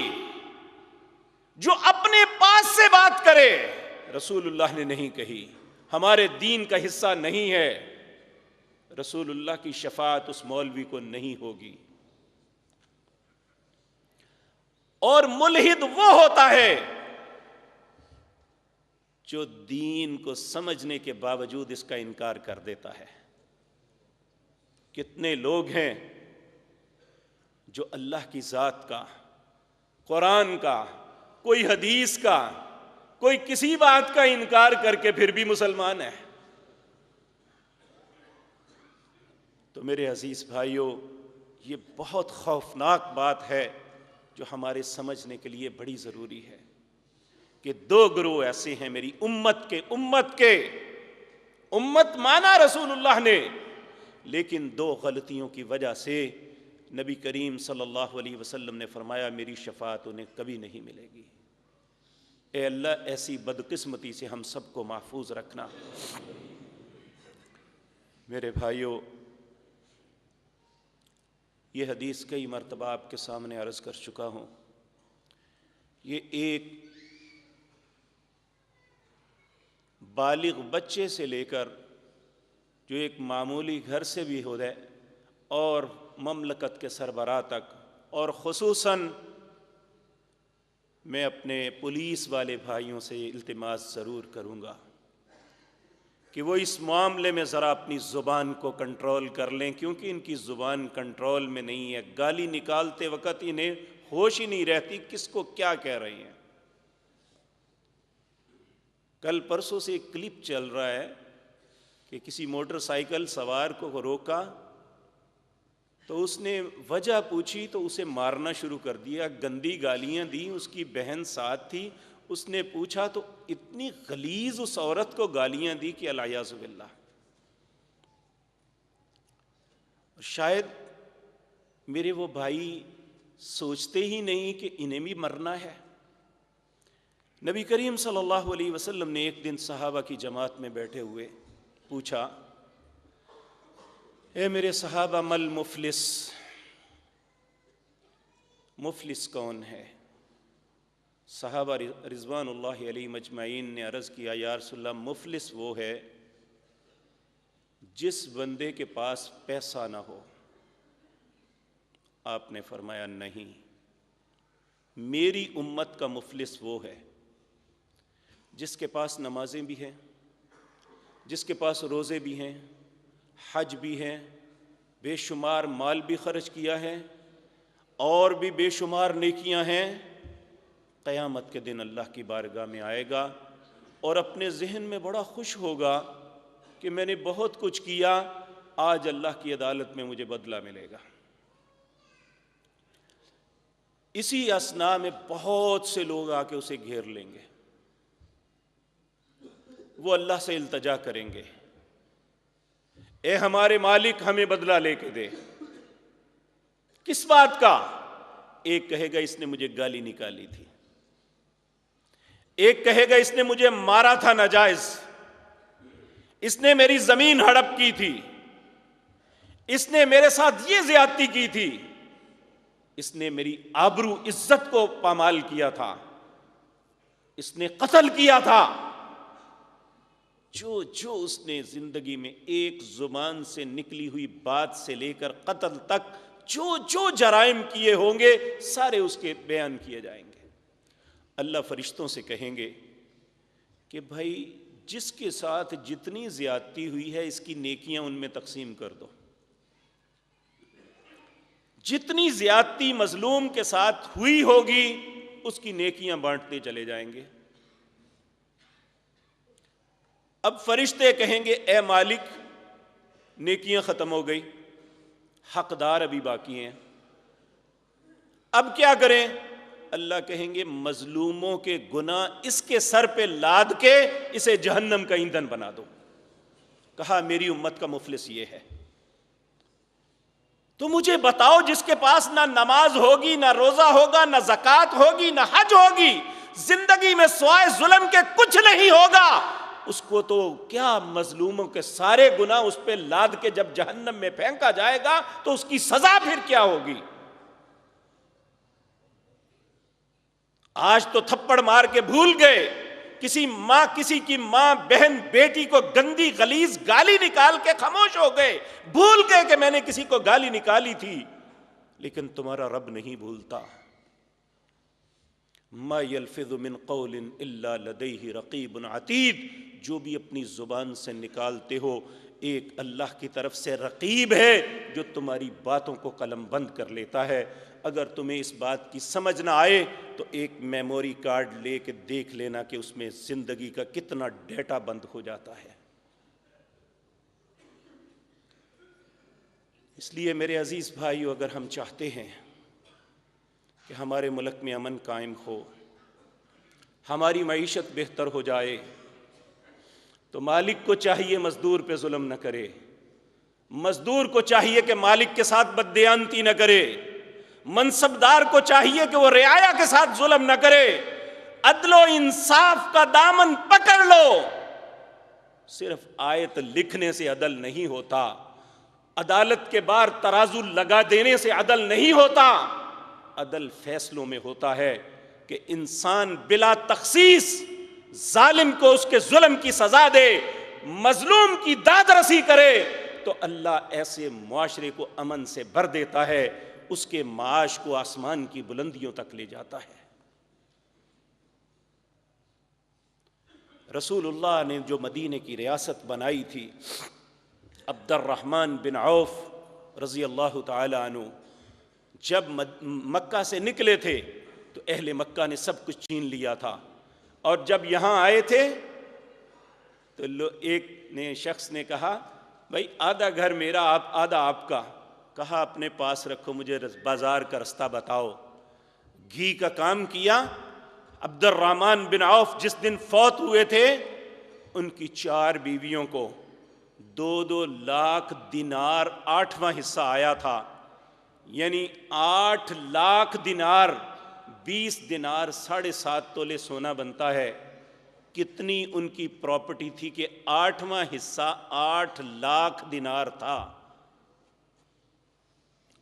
Speaker 1: جو اپنے پاس سے بات کرے، رسول اللہ نے نہیں کہی، ہمارے دین کا حصہ نہیں ہے، رسول اللہ کی شفاعت اس مولوی کو نہیں ہوگی. اور ملحد وہ ہوتا ہے جو دین کو سمجھنے کے باوجود اس کا انکار کر دیتا ہے. کتنے لوگ ہیں جو اللہ کی ذات کا، قرآن کا، کوئی حدیث کا، کوئی کسی بات کا انکار کر کے پھر بھی مسلمان ہے. تو میرے عزیز بھائیوں، یہ بہت خوفناک بات ہے جو ہمارے سمجھنے کے لیے بڑی ضروری ہے کہ 2 گروہ ایسے ہیں میری امت کے امت مانا رسول اللہ نے، لیکن 2 غلطیوں کی وجہ سے نبی کریم صلی اللہ علیہ وسلم نے فرمایا میری شفاعت انہیں کبھی نہیں ملے گی. اے اللہ ایسی بدقسمتی سے ہم سب کو محفوظ رکھنا. میرے بھائیوں، یہ حدیث کئی مرتبہ آپ کے سامنے عرض کر چکا ہوں. یہ ایک بالغ بچے سے لے کر جو ایک معمولی گھر سے بھی ہو جائے اور مملکت کے سربراہ تک، اور خصوصاً میں اپنے پولیس والے بھائیوں سے التماس ضرور کروں گا کہ وہ اس معاملے میں ذرا اپنی زبان کو کنٹرول کر لیں، کیونکہ ان کی زبان کنٹرول میں نہیں ہے۔ گالی نکالتے وقت انہیں ہوش ہی نہیں رہتی کس کو کیا کہہ رہی ہیں۔ کل پرسوں سے ایک کلپ چل رہا ہے کہ کسی موٹر سائیکل سوار کو روکا تو اس نے وجہ پوچھی تو اسے مارنا شروع کر دیا، گندی گالیاں دی۔ اس کی بہن ساتھ تھی، اس نے پوچھا تو اتنی غلیظ اس عورت کو گالیاں دی کہ الیاذ باللہ۔ شاید میرے وہ بھائی سوچتے ہی نہیں کہ انہیں بھی مرنا ہے۔ نبی کریم صلی اللہ علیہ وسلم نے ایک دن صحابہ کی جماعت میں بیٹھے ہوئے پوچھا، اے میرے صحابہ مل مفلس، مفلس کون ہے؟ صحابہ رضوان اللہ علیہ مجمعین نے عرض کیا، یا رسول اللہ مفلس وہ ہے جس بندے کے پاس پیسہ نہ ہو۔ آپ نے فرمایا نہیں، میری امت کا مفلس وہ ہے جس کے پاس نمازیں بھی ہیں، جس کے پاس روزے بھی ہیں، حج بھی ہیں، بے شمار مال بھی خرچ کیا ہے، اور بھی بے شمار نیکیاں ہیں، قیامت کے دن اللہ کی بارگاہ میں آئے گا اور اپنے ذہن میں بڑا خوش ہوگا کہ میں نے بہت کچھ کیا، آج اللہ کی عدالت میں مجھے بدلہ ملے گا۔ اسی اثناء میں بہت سے لوگ آ کے اسے گھیر لیں گے، وہ اللہ سے التجا کریں گے، اے ہمارے مالک ہمیں بدلہ لے کے دے۔ کس بات کا؟ ایک کہے گا اس نے مجھے گالی نکالی تھی، ایک کہے گا اس نے مجھے مارا تھا ناجائز، اس نے میری زمین ہڑپ کی تھی، اس نے میرے ساتھ یہ زیادتی کی تھی، اس نے میری آبرو عزت کو پامال کیا تھا، اس نے قتل کیا تھا۔ جو جو اس نے زندگی میں ایک زبان سے نکلی ہوئی بات سے لے کر قتل تک جو جو جرائم کیے ہوں گے سارے اس کے بیان کیے جائیں گے۔ اللہ فرشتوں سے کہیں گے کہ بھائی جس کے ساتھ جتنی زیادتی ہوئی ہے اس کی نیکیاں ان میں تقسیم کر دو، جتنی زیادتی مظلوم کے ساتھ ہوئی ہوگی اس کی نیکیاں بانٹتے چلے جائیں گے۔ اب فرشتے کہیں گے اے مالک نیکیاں ختم ہو گئی، حقدار ابھی باقی ہیں، اب کیا کریں؟ اللہ کہیں گے مظلوموں کے گناہ اس کے سر پہ لاد کے اسے جہنم کا ایندھن بنا دو۔ کہا میری امت کا مفلس یہ ہے۔ تو مجھے بتاؤ جس کے پاس نہ نماز ہوگی، نہ روزہ ہوگا، نہ زکوٰۃ ہوگی، نہ حج ہوگی، زندگی میں سوائے ظلم کے کچھ نہیں ہوگا، اس کو تو کیا مظلوموں کے سارے گناہ اس پہ لاد کے جب جہنم میں پھینکا جائے گا تو اس کی سزا پھر کیا ہوگی؟ آج تو تھپڑ مار کے بھول گئے، کسی کی ماں بہن بیٹی کو گندی غلیظ گالی نکال کے خاموش ہو گئے، بھول گئے کہ میں نے کسی کو گالی نکالی تھی، لیکن تمہارا رب نہیں بھولتا۔ ما یلفظ من قول الا لدیہ رقیب عتید، جو بھی اپنی زبان سے نکالتے ہو ایک اللہ کی طرف سے رقیب ہے جو تمہاری باتوں کو قلم بند کر لیتا ہے۔ اگر تمہیں اس بات کی سمجھ نہ آئے تو ایک میموری کارڈ لے کے دیکھ لینا کہ اس میں زندگی کا کتنا ڈیٹا بند ہو جاتا ہے۔ اس لیے میرے عزیز بھائیو، اگر ہم چاہتے ہیں کہ ہمارے ملک میں امن قائم ہو، ہماری معیشت بہتر ہو جائے، تو مالک کو چاہیے مزدور پہ ظلم نہ کرے، مزدور کو چاہیے کہ مالک کے ساتھ بددیانتی نہ کرے، منصبدار کو چاہیے کہ وہ رعایا کے ساتھ ظلم نہ کرے، عدل و انصاف کا دامن پکڑ لو۔ صرف آیت لکھنے سے عدل نہیں ہوتا، عدالت کے بار ترازو لگا دینے سے عدل نہیں ہوتا، عدل فیصلوں میں ہوتا ہے کہ انسان بلا تخصیص ظالم کو اس کے ظلم کی سزا دے، مظلوم کی داد رسی کرے، تو اللہ ایسے معاشرے کو امن سے بھر دیتا ہے، اس کے معاش کو آسمان کی بلندیوں تک لے جاتا ہے۔ رسول اللہ نے جو مدینے کی ریاست بنائی تھی، عبد الرحمن بن عوف رضی اللہ تعالی عنہ جب مکہ سے نکلے تھے تو اہل مکہ نے سب کچھ چھین لیا تھا، اور جب یہاں آئے تھے تو ایک شخص نے کہا بھائی آدھا گھر میرا آدھا آپ کا، کہا اپنے پاس رکھو، مجھے بازار کا رستہ بتاؤ۔ گھی کا کام کیا۔ عبد الرحمن بن عوف جس دن فوت ہوئے تھے، ان کی 4 بیویوں کو 2 لاکھ دینار 8واں حصہ آیا تھا، یعنی 8 لاکھ دینار، 20 دینار 7.5 تولے سونا بنتا ہے۔ کتنی ان کی پراپرٹی تھی کہ 8واں حصہ 8 لاکھ دینار تھا۔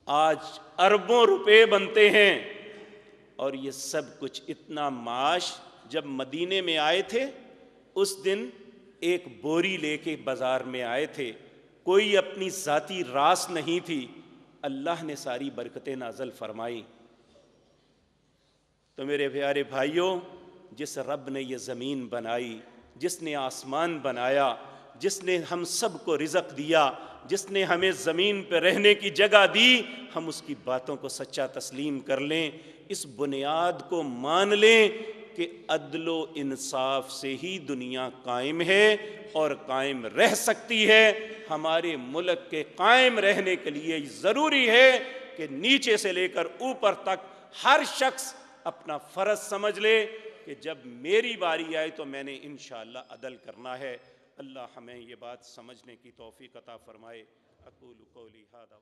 Speaker 1: آج اربوں روپے بنتے ہیں، اور یہ سب کچھ اتنا معاش جب مدینے میں آئے تھے، اس دن ایک بوری لے کے بازار میں آئے تھے، کوئی اپنی ذاتی راس نہیں تھی، اللہ نے ساری برکتیں نازل فرمائی۔ تو میرے پیارے بھائیوں، جس رب نے یہ زمین بنائی، جس نے آسمان بنایا، جس نے ہم سب کو رزق دیا، جس نے ہمیں زمین پہ رہنے کی جگہ دی، ہم اس کی باتوں کو سچا تسلیم کر لیں، اس بنیاد کو مان لیں کہ عدل و انصاف سے ہی دنیا قائم ہے اور قائم رہ سکتی ہے۔ ہمارے ملک کے قائم رہنے کے لیے ضروری ہے کہ نیچے سے لے کر اوپر تک ہر شخص اپنا فرض سمجھ لے کہ جب میری باری آئے تو میں نے انشاءاللہ عدل کرنا ہے۔ اللہ ہمیں یہ بات سمجھنے کی توفیق عطا فرمائے۔ اقول قولی ھذا